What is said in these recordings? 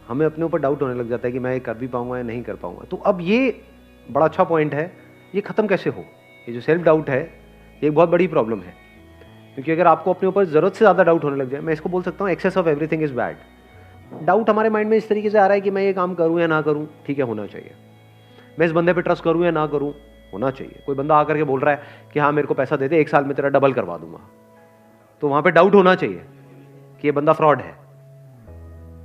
हमें अपने ऊपर डाउट होने लग जाता है कि मैं ये कर भी पाऊंगा या नहीं कर पाऊंगा। तो अब ये बड़ा अच्छा पॉइंट है, ये खत्म कैसे हो? ये जो सेल्फ डाउट है ये एक बहुत बड़ी प्रॉब्लम है, क्योंकि अगर आपको अपने ऊपर ज़रूरत से ज़्यादा डाउट होने लग जाए, मैं इसको बोल सकता हूँ excess of everything is bad. Doubt हमारे माइंड में इस तरीके से आ रहा है कि मैं ये काम करूँ या ना करूँ, ठीक है होना चाहिए। मैं इस बंदे पे ट्रस्ट करूँ या ना करूँ, होना चाहिए। कोई बंदा आकर के बोल रहा है कि हाँ मेरे को पैसा दे दे, 1 साल में तेरा डबल करवा दूंगा, तो वहाँ पे डाउट होना चाहिए कि ये बंदा फ्रॉड है।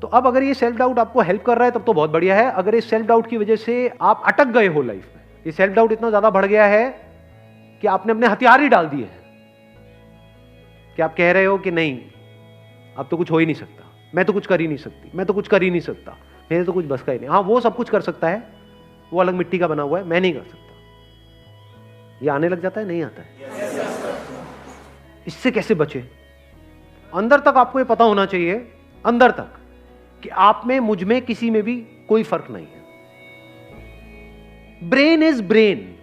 तो अब अगर ये सेल्फ डाउट आपको हेल्प कर रहा है तब तो बहुत बढ़िया है। अगर इस सेल्फ डाउट की वजह से आप अटक गए हो लाइफ में, ये सेल्फ डाउट इतना ज्यादा बढ़ गया है कि आपने अपने हथियार ही डाल दिए हैं, कि आप कह रहे हो कि नहीं अब तो कुछ हो ही नहीं सकता, मैं तो कुछ कर ही नहीं सकती, मैं तो कुछ कर ही नहीं सकता, मेरे तो कुछ बस का ही नहीं। हाँ वो सब कुछ कर सकता है, वो अलग मिट्टी का बना हुआ है, मैं नहीं कर सकता। ये आने लग जाता है, नहीं आता है। इससे कैसे बचे? अंदर तक आपको ये पता होना चाहिए, अंदर तक, कि आप में, मुझ में, किसी में भी कोई फर्क नहीं है। Brain is brain,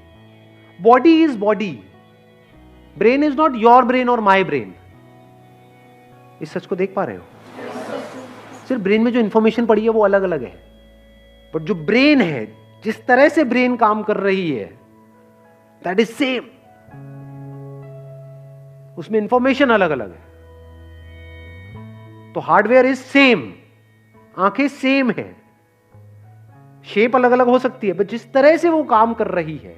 body is body. Brain is not your brain और माई ब्रेन। इस सच को देख पा रहे हो? सिर्फ ब्रेन में जो इंफॉर्मेशन पड़ी है वो अलग अलग है, बट जो ब्रेन है, जिस तरह से ब्रेन काम कर रही है, दैट इज सेम। उसमें इंफॉर्मेशन अलग अलग है। तो हार्डवेयर इज सेम, आंखें सेम है, शेप अलग अलग हो सकती है, बट जिस तरह से वो काम कर रही है,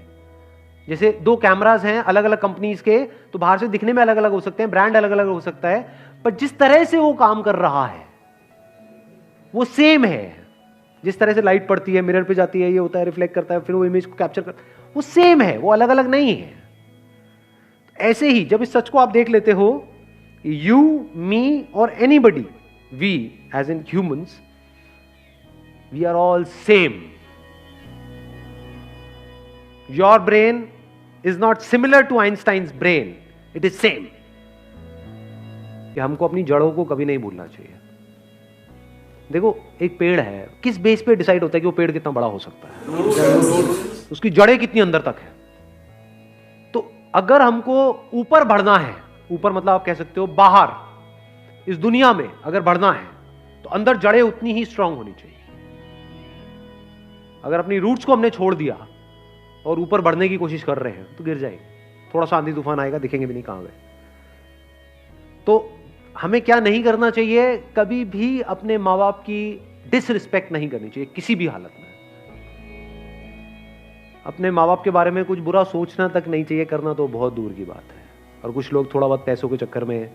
जैसे 2 कैमरास हैं अलग अलग कंपनीज के, तो बाहर से दिखने में अलग अलग हो सकते हैं, ब्रांड अलग अलग हो सकता है, पर जिस तरह से वो काम कर रहा है वो सेम है। जिस तरह से लाइट पड़ती है, मिरर पे जाती है, ये होता है, रिफ्लेक्ट करता है, फिर वो इमेज को कैप्चर करता है, वो सेम है, वो अलग अलग नहीं है। ऐसे ही जब इस सच को आप देख लेते हो, यू, मी और anybody, we as in humans, we are all same. Your brain is not similar to Einstein's brain, it is same. कि हमको अपनी जड़ों को कभी नहीं भूलना चाहिए। देखो एक पेड़ है, किस बेस पे डिसाइड होता है कि वो पेड़ कितना बड़ा हो सकता है? उसकी जड़ें कितनी अंदर तक है। तो अगर हमको ऊपर बढ़ना है, ऊपर मतलब आप कह सकते हो बाहर इस दुनिया में अगर बढ़ना है, तो अंदर जड़ें उतनी ही स्ट्रांग होनी चाहिए। अगर अपनी रूट्स को हमने छोड़ दिया और ऊपर बढ़ने की कोशिश कर रहे हैं तो गिर जाएंगे। थोड़ा सा आंधी तूफान आएगा, दिखेंगे भी नहीं कहां गए। तो हमें क्या नहीं करना चाहिए? कभी भी अपने माँ बाप की डिसरिस्पेक्ट नहीं करनी चाहिए किसी भी हालत में। अपने माँ बाप के बारे में कुछ बुरा सोचना तक नहीं चाहिए, करना तो बहुत दूर की बात है। और कुछ लोग थोड़ा बहुत पैसों के चक्कर में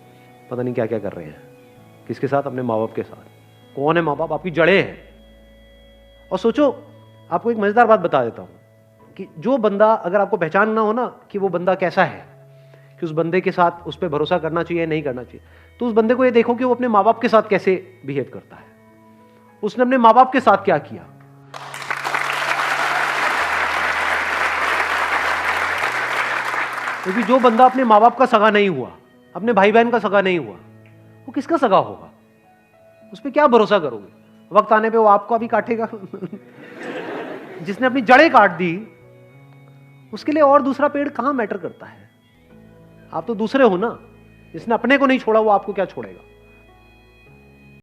पता नहीं क्या क्या कर रहे हैं। किसके साथ? अपने माँ बाप के साथ। कौन है माँ बाप? आपकी जड़ें हैं। और सोचो, आपको एक मजेदार बात बता देता हूं कि जो बंदा, अगर आपको पहचानना हो ना कि वो बंदा कैसा है, कि उस बंदे के साथ उस पर भरोसा करना चाहिए नहीं करना चाहिए, तो उस बंदे को ये देखो कि वो अपने माँ बाप के साथ कैसे बिहेव करता है। उसने अपने माँ बाप के साथ क्या किया। क्योंकि जो बंदा अपने माँ बाप का सगा नहीं हुआ, अपने भाई बहन का सगा नहीं हुआ, वो किसका सगा होगा? उस पर क्या भरोसा करोगे? वक्त आने पे वो आपको भी काटेगा। जिसने अपनी जड़ें काट दी, उसके लिए और दूसरा पेड़ कहां मैटर करता है? आप तो दूसरे हो ना। जिसने अपने को नहीं छोड़ा वो आपको क्या छोड़ेगा?